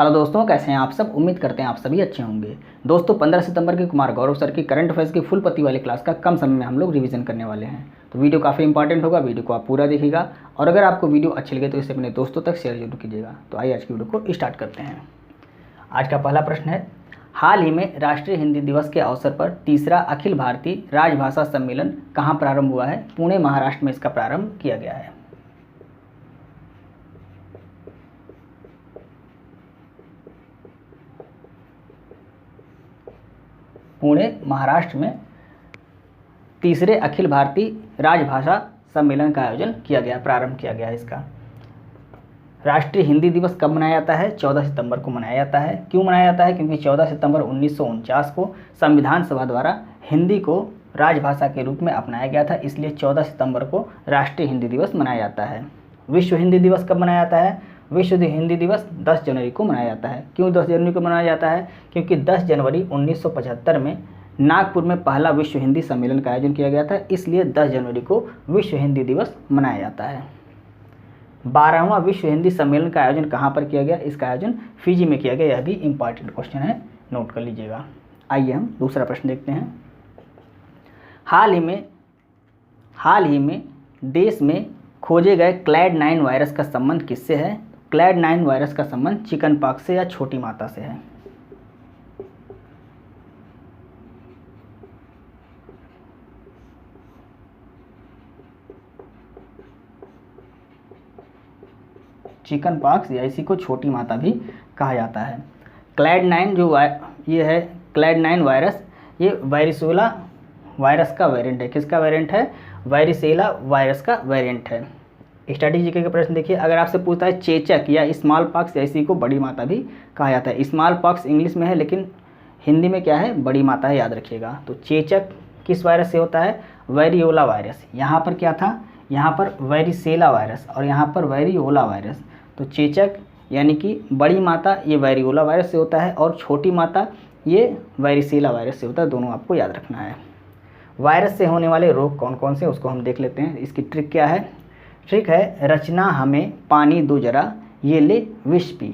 Hello दोस्तों, कैसे हैं आप सब। उम्मीद करते हैं आप सभी अच्छे होंगे। दोस्तों 15 सितंबर की कुमार गौरव सर की करंट अफेयर्स की फुल पत्ती वाली क्लास का कम समय में हम लोग रिवीजन करने वाले हैं। तो वीडियो काफ़ी इंपॉर्टेंट होगा, वीडियो को आप पूरा देखिएगा और अगर आपको वीडियो अच्छी लगे तो इसे अपने दोस्तों तक शेयर जरूर कीजिएगा। तो आइए आज की वीडियो को स्टार्ट करते हैं। आज का पहला प्रश्न है, हाल ही में राष्ट्रीय हिंदी दिवस के अवसर पर तीसरा अखिल भारतीय राजभाषा सम्मेलन कहाँ प्रारंभ हुआ है। पुणे महाराष्ट्र में इसका प्रारंभ किया गया है। पुणे महाराष्ट्र में तीसरे अखिल भारतीय राजभाषा सम्मेलन का आयोजन किया गया, प्रारंभ किया गया है इसका। राष्ट्रीय हिंदी दिवस कब मनाया जाता है? 14 सितंबर को मनाया जाता है। क्यों मनाया जाता है? क्योंकि 14 सितंबर 1949 को संविधान सभा द्वारा हिंदी को राजभाषा के रूप में अपनाया गया था, इसलिए 14 सितंबर को राष्ट्रीय हिंदी दिवस मनाया जाता है। विश्व हिंदी दिवस कब मनाया जाता है? विश्व हिंदी दिवस 10 जनवरी को मनाया जाता है। क्यों 10 जनवरी को मनाया जाता है? क्योंकि 10 जनवरी 1975 में नागपुर में पहला विश्व हिंदी सम्मेलन का आयोजन किया गया था, इसलिए 10 जनवरी को विश्व हिंदी दिवस मनाया जाता है। 12वां विश्व हिंदी सम्मेलन का आयोजन कहाँ पर किया गया? इसका आयोजन फिजी में किया गया। यह भी इंपॉर्टेंट क्वेश्चन है, नोट कर लीजिएगा। आइए हम दूसरा प्रश्न देखते हैं। हाल ही में देश में खोजे गए क्लैड 9 वायरस का संबंध किससे है? क्लैड 9 वायरस का संबंध चिकन पॉक्स से या छोटी माता से है। चिकन पॉक्स या इसी को छोटी माता भी कहा जाता है। क्लैड 9 जो ये है क्लैड 9 वायरस, ये वायरिसोला वायरस का वेरिएंट है। किसका वेरिएंट है? वायरिसेला वायरस का वेरिएंट है। स्टैटिक जीके का प्रश्न देखिए, अगर आपसे पूछता है चेचक या स्मॉल पॉक्स या इसी को बड़ी माता भी कहा जाता है। स्मॉल पॉक्स इंग्लिश में है लेकिन हिंदी में क्या है? बड़ी माता है, याद रखिएगा। तो चेचक किस वायरस से होता है? Variola virus. यहाँ पर क्या था? यहाँ पर वेरिसेला वायरस और यहाँ पर वेरियोला वायरस। तो चेचक यानी कि बड़ी माता ये वेरियोला वायरस से होता है और छोटी माता ये वेरिसेला वायरस से होता है। दोनों आपको याद रखना है। वायरस से होने वाले रोग कौन कौन से, उसको हम देख लेते हैं। इसकी ट्रिक क्या है? ट्रिक है, रचना हमें पानी दो जरा ये ले विष पी।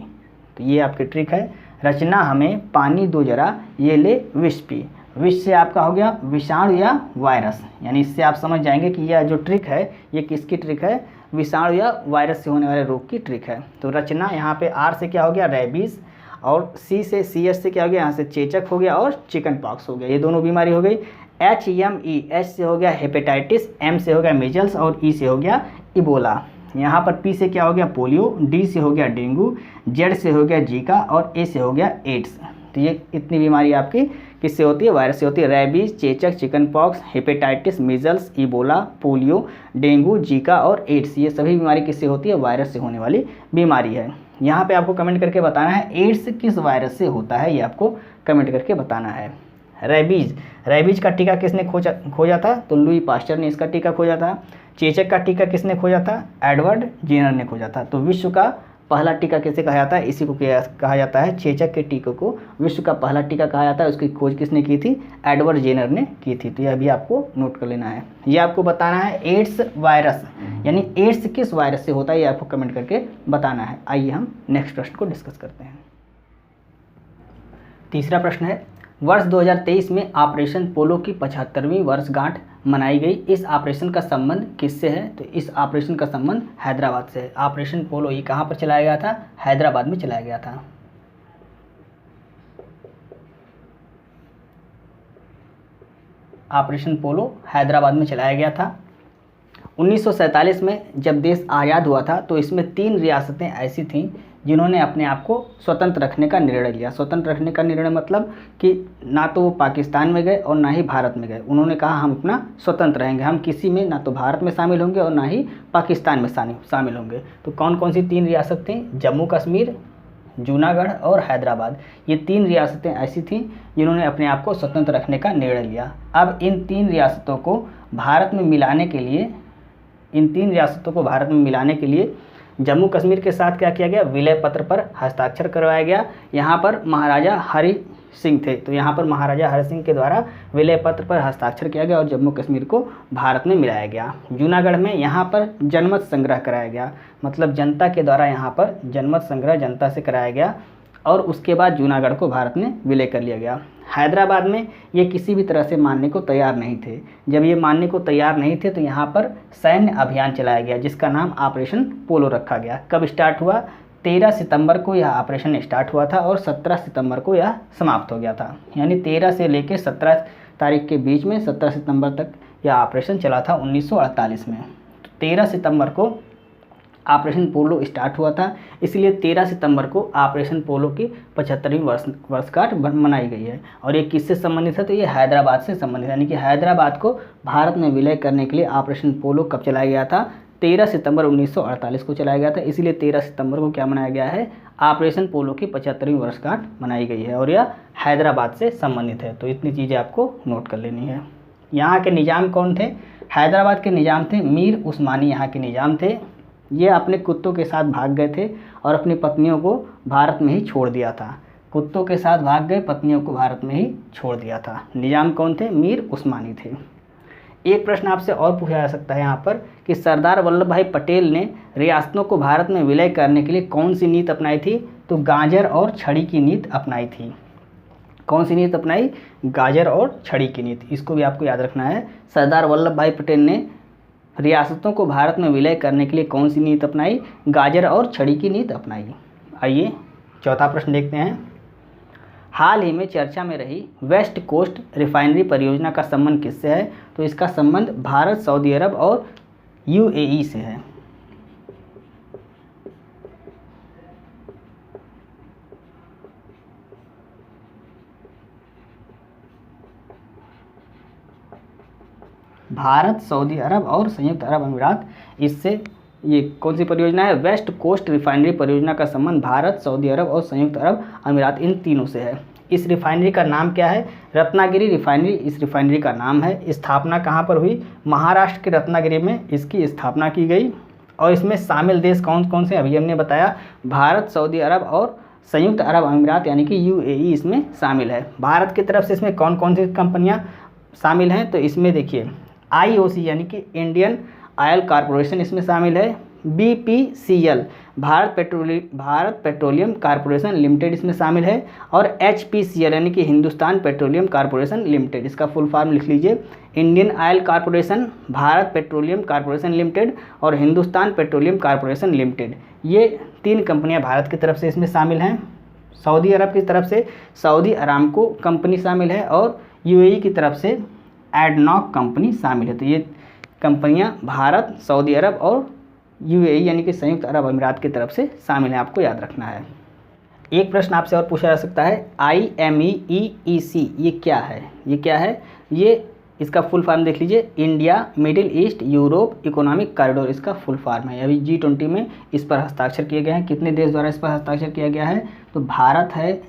तो ये आपकी ट्रिक है, रचना हमें पानी दो जरा ये ले विष पी। विष से आपका हो गया विषाणु या वायरस, यानी इससे आप समझ जाएंगे कि यह जो ट्रिक है ये किसकी ट्रिक है? विषाणु या वायरस से होने वाले रोग की ट्रिक है। तो रचना यहाँ पे आर से क्या हो गया? रेबीज, और सी से CS से क्या हो गया? यहाँ से चेचक हो गया और चिकन पॉक्स हो गया। ये दोनों बीमारी हो गई। HME से हो गया हेपेटाइटिस, M से हो गया मीजल्स और E से हो गया इबोला। यहाँ पर P से क्या हो गया? पोलियो, D से हो गया डेंगू, Z से हो गया जीका और A से हो गया एड्स। तो ये इतनी बीमारी आपकी किससे होती है? वायरस से होती है। रेबीज, चेचक, chicken pox, hepatitis, measles, Ebola, polio, dengue, Zika और एड्स, ये सभी बीमारी किससे होती है? वायरस से होने वाली बीमारी है। यहाँ पे आपको कमेंट करके बताना है एड्स किस वायरस से होता है, ये आपको कमेंट करके बताना है। रेबीज का टीका किसने खोजा था? तो लुई पास्चर ने इसका टीका खोजा था। चेचक का टीका किसने खोजा था? एडवर्ड जेनर ने खोजा था। तो विश्व का पहला टीका किसे कहा जाता है? इसी को कहा जाता है, चेचक के टीके को विश्व का पहला टीका कहा जाता है। उसकी खोज किसने की थी? एडवर्ड जेनर ने की थी। तो यह भी आपको नोट कर लेना है। ये आपको बताना है एड्स वायरस, यानी एड्स किस वायरस से होता है, ये आपको कमेंट करके बताना है। आइए हम नेक्स्ट प्रश्न को डिस्कस करते हैं। तीसरा प्रश्न है, वर्ष 2023 में ऑपरेशन पोलो की 75वीं वर्षगांठ मनाई गई। इस ऑपरेशन का संबंध किससे है? तो इस ऑपरेशन का संबंध हैदराबाद से है। ऑपरेशन पोलो ये कहाँ पर चलाया गया था? हैदराबाद में चलाया गया था। ऑपरेशन पोलो हैदराबाद में चलाया गया था। 1947 में जब देश आज़ाद हुआ था तो इसमें 3 रियासतें ऐसी थीं जिन्होंने अपने आप को स्वतंत्र रखने का निर्णय लिया। स्वतंत्र रखने का निर्णय मतलब कि ना तो वो पाकिस्तान में गए और ना ही भारत में गए। उन्होंने कहा हम अपना स्वतंत्र रहेंगे, हम किसी में ना तो भारत में शामिल होंगे और ना ही पाकिस्तान में शामिल होंगे। तो कौन कौन सी 3 रियासत थीं? जम्मू कश्मीर, जूनागढ़ और हैदराबाद। ये 3 रियासतें ऐसी थीं जिन्होंने अपने आप को स्वतंत्र रखने का निर्णय लिया। अब इन 3 रियासतों को भारत में मिलाने के लिए जम्मू कश्मीर के साथ क्या किया गया? विलय पत्र पर हस्ताक्षर करवाया गया। यहाँ पर महाराजा हरि सिंह थे, तो यहाँ पर महाराजा हरि सिंह के द्वारा विलय पत्र पर हस्ताक्षर किया गया और जम्मू कश्मीर को भारत में मिलाया गया। जूनागढ़ में यहाँ पर जनमत संग्रह कराया गया, मतलब जनता के द्वारा यहाँ पर जनमत संग्रह जनता से कराया गया और उसके बाद जूनागढ़ को भारत में विलय कर लिया गया। हैदराबाद में ये किसी भी तरह से मानने को तैयार नहीं थे। जब ये मानने को तैयार नहीं थे तो यहाँ पर सैन्य अभियान चलाया गया जिसका नाम ऑपरेशन पोलो रखा गया। कब स्टार्ट हुआ? 13 सितंबर को यह ऑपरेशन स्टार्ट हुआ था और 17 सितंबर को यह समाप्त हो गया था। यानी 13 से लेकर 17 तारीख के बीच में 17 सितंबर तक यह ऑपरेशन चला था 1948 में। तो 13 सितंबर को ऑपरेशन पोलो स्टार्ट हुआ था, इसलिए 13 सितंबर को ऑपरेशन पोलो की 75वीं वर्षगांठ मनाई गई है। और ये किससे संबंधित है? तो ये हैदराबाद से संबंधित है। यानी कि हैदराबाद को भारत में विलय करने के लिए ऑपरेशन पोलो कब चलाया गया था? 13 सितंबर 1948 को चलाया गया था, इसलिए 13 सितंबर को क्या मनाया गया है? ऑपरेशन पोलो की 75वीं वर्षगांठ मनाई गई है और यह हैदराबाद से संबंधित है। तो इतनी चीज़ें आपको नोट कर लेनी है। यहाँ के निज़ाम कौन थे? हैदराबाद के निज़ाम थे मीर उस्मानी, यहाँ के निज़ाम थे। ये अपने कुत्तों के साथ भाग गए थे और अपनी पत्नियों को भारत में ही छोड़ दिया था। कुत्तों के साथ भाग गए, पत्नियों को भारत में ही छोड़ दिया था। निज़ाम कौन थे? मीर उस्मानी थे। एक प्रश्न आपसे और पूछा जा सकता है यहाँ पर कि सरदार वल्लभ भाई पटेल ने रियासतों को भारत में विलय करने के लिए कौन सी नीति अपनाई थी? तो गाजर और छड़ी की नीति अपनाई थी। कौन सी नीति अपनाई? गाजर और छड़ी की नीति। इसको भी आपको याद रखना है। सरदार वल्लभ भाई पटेल ने रियासतों को भारत में विलय करने के लिए कौन सी नीति अपनाई? गाजर और छड़ी की नीति अपनाई। आइए चौथा प्रश्न देखते हैं। हाल ही में चर्चा में रही वेस्ट कोस्ट रिफाइनरी परियोजना का संबंध किससे है? तो इसका संबंध भारत, सऊदी अरब और यूएई से है। भारत, सऊदी अरब और संयुक्त अरब अमीरात, इससे ये कौन सी परियोजना है? वेस्ट कोस्ट रिफाइनरी परियोजना का संबंध भारत, सऊदी अरब और संयुक्त अरब अमीरात, इन तीनों से है। इस रिफाइनरी का नाम क्या है? रत्नागिरी रिफाइनरी इस रिफाइनरी का नाम है। स्थापना कहाँ पर हुई? महाराष्ट्र के रत्नागिरी में इसकी स्थापना की गई। और इसमें शामिल देश कौन कौन से? अभी हमने बताया भारत, सऊदी अरब और संयुक्त अरब अमीरात यानी कि यूएई इसमें शामिल है। भारत की तरफ से इसमें कौन कौन सी कंपनियाँ शामिल हैं? तो इसमें देखिए IOC यानी कि इंडियन ऑयल कॉरपोरेशन इसमें शामिल है। BPCL Bharat petroleum corporation limited इसमें शामिल है। और HPCL यानी कि हिंदुस्तान पेट्रोलियम कॉरपोरेशन लिमिटेड, इसका फुल फॉर्म लिख लीजिए। Indian oil corporation, Bharat petroleum corporation limited और हिंदुस्तान पेट्रोलियम कॉरपोरेशन लिमिटेड, ये 3 कंपनियां भारत की तरफ से इसमें शामिल हैं। सऊदी अरब की तरफ से सऊदी अरामको कंपनी शामिल है और यूएई की तरफ से एडनॉक कंपनी शामिल है। तो ये कंपनियां भारत, सऊदी अरब और यूएई यानी कि संयुक्त अरब अमीरात की तरफ से शामिल है, आपको याद रखना है। एक प्रश्न आपसे और पूछा जा सकता है IMEEEC ये क्या है? ये क्या है? ये इसका फुल फॉर्म देख लीजिए, India middle east Europe economic corridor इसका फुल फॉर्म है। अभी G20 में इस पर हस्ताक्षर किए गए हैं। कितने देश द्वारा इस पर हस्ताक्षर किया गया है? तो भारत है,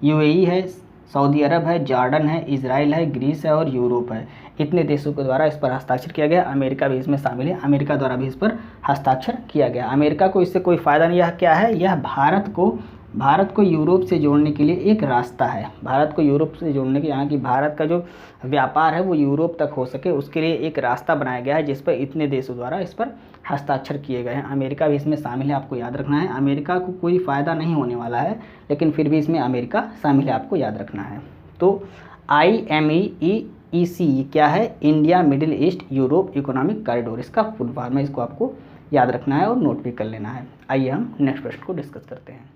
यूएई है, सऊदी अरब है, जॉर्डन है, इजराइल है, ग्रीस है और यूरोप है। इतने देशों के द्वारा इस पर हस्ताक्षर किया गया। अमेरिका भी इसमें शामिल है, अमेरिका द्वारा भी इस पर हस्ताक्षर किया गया। अमेरिका को इससे कोई फ़ायदा नहीं। यह क्या है? यह भारत को यूरोप से जोड़ने के लिए एक रास्ता है। भारत को यूरोप से जोड़ने के, यहाँ की भारत का जो व्यापार है वो यूरोप तक हो सके, उसके लिए एक रास्ता बनाया गया है जिस पर इतने देशों द्वारा इस पर हस्ताक्षर किए गए हैं। अमेरिका भी इसमें शामिल है, आपको याद रखना है। अमेरिका को कोई फ़ायदा नहीं होने वाला है, लेकिन फिर भी इसमें अमेरिका शामिल है, आपको याद रखना है। तो IMEEEC क्या है? India middle east Europe economic corridor, इसका फुल फॉर्म है। इसको आपको याद रखना है और नोट भी कर लेना है। आइए हम नेक्स्ट प्रश्न को डिस्कस करते हैं।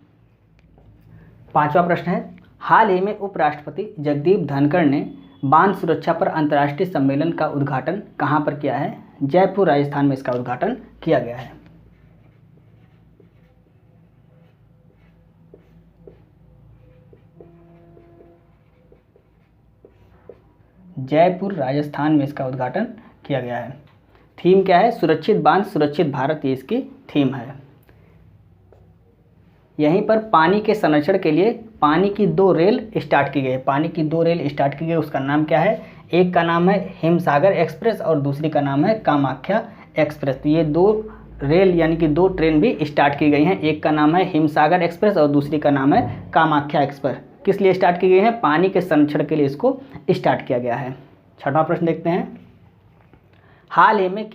5वां प्रश्न है, हाल ही में उपराष्ट्रपति जगदीप धनखड़ ने बांध सुरक्षा पर अंतर्राष्ट्रीय सम्मेलन का उद्घाटन कहाँ पर किया है? जयपुर राजस्थान में इसका उद्घाटन किया गया है। जयपुर राजस्थान में इसका उद्घाटन किया गया है। थीम क्या है? सुरक्षित बांध सुरक्षित भारत, ये इसकी थीम है। यहीं पर पानी के संरक्षण के लिए पानी की 2 रेल स्टार्ट की गई। पानी की 2 रेल स्टार्ट की गई, उसका नाम क्या है? एक का नाम है हिमसागर एक्सप्रेस और दूसरी का नाम है कामाख्या एक्सप्रेस। तो ये 2 रेल यानी कि 2 ट्रेन भी स्टार्ट की गई हैं। एक का नाम है हिमसागर एक्सप्रेस और दूसरी का नाम है कामाख्या एक्सप्रेस। किस लिए स्टार्ट की गई है? पानी के संरक्षण के लिए इसको स्टार्ट किया गया है। 6वां प्रश्न देखते हैं, हाल ही में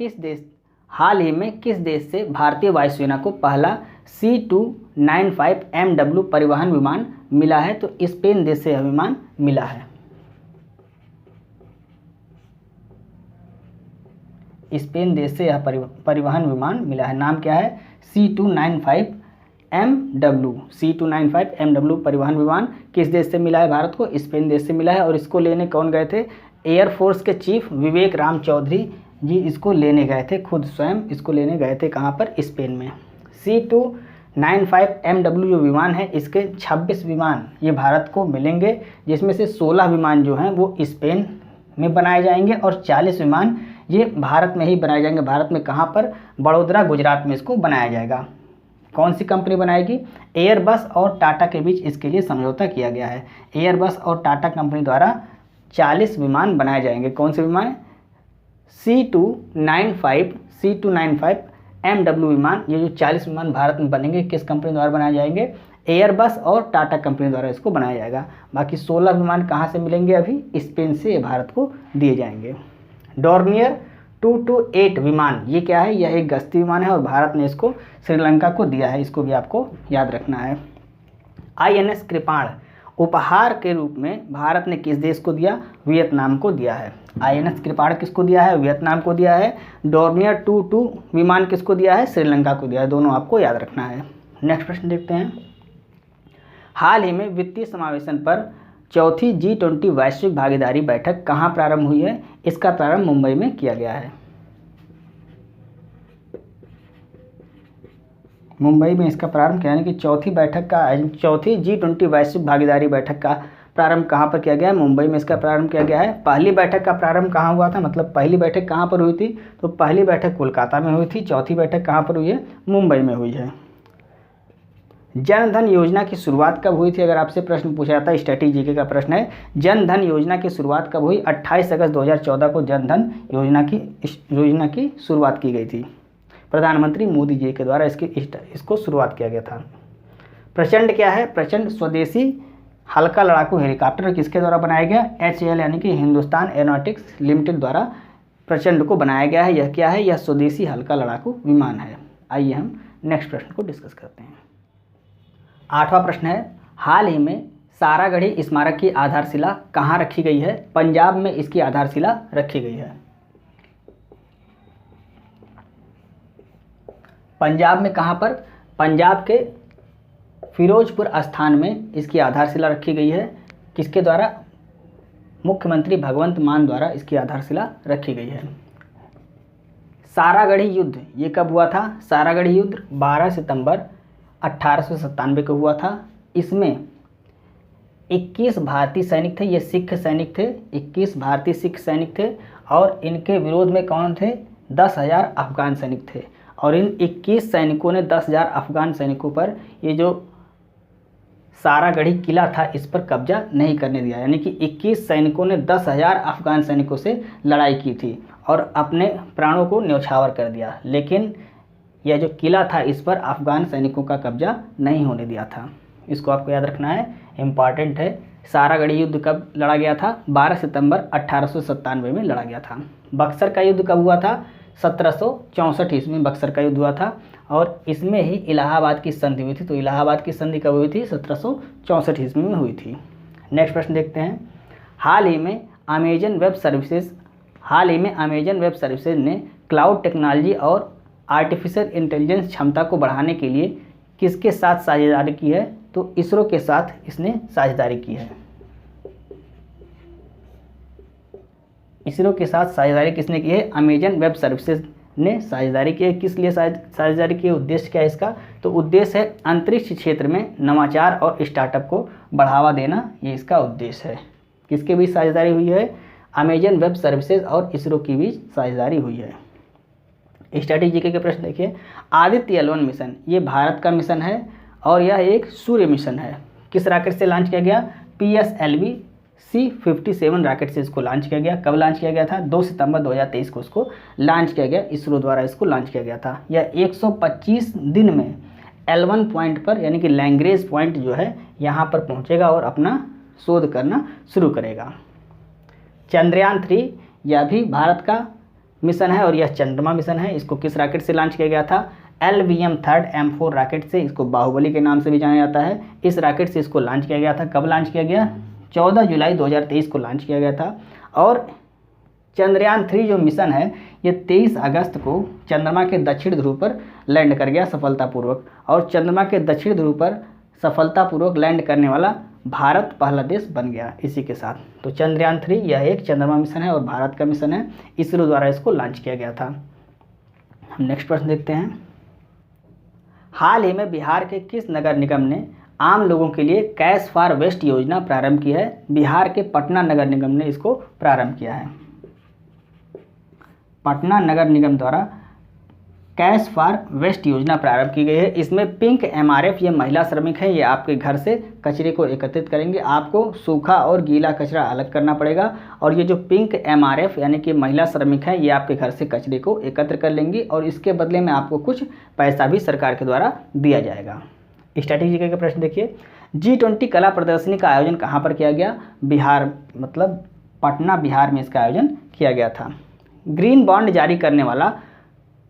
हाल ही में किस देश से भारतीय वायुसेना को पहला C295 MW परिवहन विमान मिला है? तो स्पेन देश से यह विमान मिला है। स्पेन देश से यह परिवहन विमान मिला है। नाम क्या है? C295 MW। C295 MW परिवहन विमान किस देश से मिला है भारत को? स्पेन देश से मिला है। और इसको लेने कौन गए थे? एयरफोर्स के चीफ विवेक राम चौधरी जी इसको लेने गए थे, खुद स्वयं इसको लेने गए थे। कहाँ पर? स्पेन में। C295 MW जो विमान है, इसके 26 विमान ये भारत को मिलेंगे, जिसमें से 16 विमान जो हैं वो स्पेन में बनाए जाएंगे और 40 विमान ये भारत में ही बनाए जाएंगे। भारत में कहाँ पर? बड़ोदरा, गुजरात में इसको बनाया जाएगा। कौन सी कंपनी बनाएगी? एयरबस और टाटा के बीच इसके लिए समझौता किया गया है। एयरबस और टाटा कंपनी द्वारा 40 विमान बनाए जाएंगे। कौन से विमान? C295 MW विमान। ये जो 40 विमान भारत में बनेंगे किस कंपनी द्वारा बनाए जाएंगे? एयरबस और टाटा कंपनी द्वारा इसको बनाया जाएगा। बाकी 16 विमान कहाँ से मिलेंगे? अभी स्पेन से भारत को दिए जाएंगे। डॉर्नियर 228 विमान ये क्या है? यह एक गश्ती विमान है और भारत ने इसको श्रीलंका को दिया है। इसको भी आपको याद रखना है। INS कृपाण उपहार के रूप में भारत ने किस देश को दिया? वियतनाम को दिया है। INS कृपाण किसको दिया है? वियतनाम को दिया है। डॉर्नियर 22 विमान किसको दिया है? श्रीलंका को दिया है। दोनों आपको याद रखना है। नेक्स्ट प्रश्न देखते हैं। हाल ही में वित्तीय समावेशन पर चौथी G20 वैश्विक भागीदारी बैठक कहाँ प्रारंभ हुई है? इसका प्रारंभ मुंबई में किया गया है। मुंबई में इसका प्रारंभ किया, यानी कि चौथी G20 वैश्विक भागीदारी बैठक का प्रारंभ कहाँ पर किया गया है? मुंबई में इसका प्रारंभ किया गया है। पहली बैठक का प्रारंभ कहाँ हुआ था? मतलब पहली बैठक कहाँ पर हुई थी? तो पहली बैठक कोलकाता में हुई थी। चौथी बैठक कहाँ पर हुई है? मुंबई में हुई है। जन धन योजना की शुरुआत कब हुई थी? अगर आपसे प्रश्न पूछा जाता है, स्टैटिक जीके का प्रश्न है। जन धन योजना की शुरुआत कब हुई? 28 अगस्त 2014 को जन धन योजना की शुरुआत की गई थी। प्रधानमंत्री मोदी जी के द्वारा इसको शुरुआत किया गया था। प्रचंड क्या है? प्रचंड स्वदेशी हल्का लड़ाकू हेलीकॉप्टर किसके द्वारा बनाया गया? HAL यानी कि हिंदुस्तान एरोनॉटिक्स लिमिटेड द्वारा प्रचंड को बनाया गया है। यह क्या है? यह स्वदेशी हल्का लड़ाकू विमान है। आइए हम नेक्स्ट प्रश्न को डिस्कस करते हैं। 8वां प्रश्न है, हाल ही में सारागढ़ी स्मारक की आधारशिला कहाँ रखी गई है? पंजाब में इसकी आधारशिला रखी गई है। पंजाब में कहाँ पर? पंजाब के फिरोजपुर स्थान में इसकी आधारशिला रखी गई है। किसके द्वारा? मुख्यमंत्री भगवंत मान द्वारा इसकी आधारशिला रखी गई है। सारागढ़ी युद्ध ये कब हुआ था? सारागढ़ी युद्ध 12 सितंबर 1897 को हुआ था। इसमें 21 भारतीय सैनिक थे, ये सिख सैनिक थे। 21 भारतीय सिख सैनिक थे और इनके विरोध में कौन थे? 10,000 अफगान सैनिक थे। और इन 21 सैनिकों ने 10,000 अफगान सैनिकों पर ये जो सारागढ़ी किला था इस पर कब्जा नहीं करने दिया। यानी कि 21 सैनिकों ने 10,000 अफगान सैनिकों से लड़ाई की थी और अपने प्राणों को न्यौछावर कर दिया, लेकिन यह जो किला था इस पर अफगान सैनिकों का कब्जा नहीं होने दिया था। इसको आपको याद रखना है, इम्पॉर्टेंट है। सारागढ़ी युद्ध कब लड़ा गया था? 12 सितंबर 1897 में लड़ा गया था। बक्सर का युद्ध कब हुआ था? 1764 ईस्वी में बक्सर का युद्ध हुआ था और इसमें ही इलाहाबाद की संधि हुई थी। तो इलाहाबाद की संधि कब हुई थी? 1764 ईस्वी में हुई थी। नेक्स्ट प्रश्न देखते हैं। हाल ही में अमेजन वेब सर्विसेज ने क्लाउड टेक्नोलॉजी और आर्टिफिशियल इंटेलिजेंस क्षमता को बढ़ाने के लिए किसके साथ साझेदारी की है? तो इसरो के साथ इसने साझेदारी की है। इसरो के साथ साझेदारी किसने की है? अमेजन वेब सर्विसेज ने साझेदारी की है। किस लिए साझेदारी की है? उद्देश्य क्या है इसका? तो उद्देश्य है अंतरिक्ष क्षेत्र में नवाचार और स्टार्टअप को बढ़ावा देना, ये इसका उद्देश्य है। किसके बीच साझेदारी हुई है? अमेजन वेब सर्विसेज और इसरो के बीच साझेदारी हुई है। स्टैटिक जीके के प्रश्न देखिए। आदित्य L1 मिशन ये भारत का मिशन है और यह एक सूर्य मिशन है। किस रॉकेट से लॉन्च किया गया? PSLV C57 रॉकेट से इसको लॉन्च किया गया। कब लॉन्च किया गया था? 2 सितंबर 2023 को इसको लॉन्च किया गया। इसरो द्वारा इसको लॉन्च किया गया था। यह 125 दिन में L1 पॉइंट पर यानी कि लैग्रेंज पॉइंट जो है यहाँ पर पहुँचेगा और अपना शोध करना शुरू करेगा। चंद्रयान 3 यह भी भारत का मिशन है और यह चंद्रमा मिशन है। इसको किस रॉकेट से लॉन्च किया गया था? LVM-3 M4 रॉकेट से, इसको बाहुबली के नाम से भी जाना जाता है। इस रॉकेट से इसको लॉन्च किया गया था। कब लॉन्च किया गया? 14 जुलाई 2023 को लॉन्च किया गया था। और चंद्रयान 3 जो मिशन है ये 23 अगस्त को चंद्रमा के दक्षिण ध्रुव पर लैंड कर गया सफलतापूर्वक। और चंद्रमा के दक्षिण ध्रुव पर सफलतापूर्वक लैंड करने वाला भारत पहला देश बन गया इसी के साथ। तो चंद्रयान 3 यह एक चंद्रमा मिशन है और भारत का मिशन है, इसरो द्वारा इसको लॉन्च किया गया था। हम नेक्स्ट प्रश्न देखते हैं। हाल ही में बिहार के किस नगर निगम ने आम लोगों के लिए कैश फॉर वेस्ट योजना प्रारंभ की है? बिहार के पटना नगर निगम ने इसको प्रारंभ किया है। पटना नगर निगम द्वारा कैश फॉर वेस्ट योजना प्रारंभ की गई है। इसमें पिंक MRF ये महिला श्रमिक हैं, ये आपके घर से कचरे को एकत्रित करेंगे। आपको सूखा और गीला कचरा अलग करना पड़ेगा और ये जो पिंक MRF यानी कि महिला श्रमिक हैं ये आपके घर से कचरे को एकत्र कर लेंगी और इसके बदले में आपको कुछ पैसा भी सरकार के द्वारा दिया जाएगा। स्ट्रैटेजी का प्रश्न देखिए। G20 कला प्रदर्शनी का आयोजन कहाँ पर किया गया? बिहार, मतलब पटना बिहार में इसका आयोजन किया गया था। ग्रीन बॉन्ड जारी करने वाला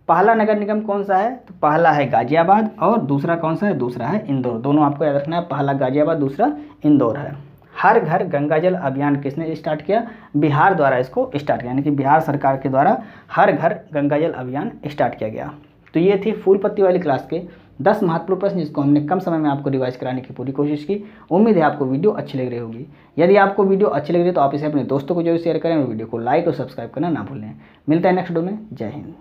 पहला नगर निगम कौन सा है? तो पहला है गाजियाबाद और दूसरा कौन सा है? दूसरा है इंदौर। दोनों आपको याद रखना है, पहला गाजियाबाद, दूसरा इंदौर है। हर घर गंगा जल अभियान किसने स्टार्ट किया? बिहार द्वारा इसको स्टार्ट किया, यानी कि बिहार सरकार के द्वारा हर घर गंगा जल अभियान स्टार्ट किया गया। तो ये थी फूल पत्ती वाली क्लास के 10 महत्वपूर्ण प्रश्न जिसको हमने कम समय में आपको रिवाइज कराने की पूरी कोशिश की। उम्मीद है आपको वीडियो अच्छी लग रही होगी। यदि आपको वीडियो अच्छी लग रही है तो आप इसे अपने दोस्तों को जरूर शेयर करें और वीडियो को लाइक और सब्सक्राइब करना ना भूलें। मिलता है नेक्स्ट वीडियो में। जय हिंद।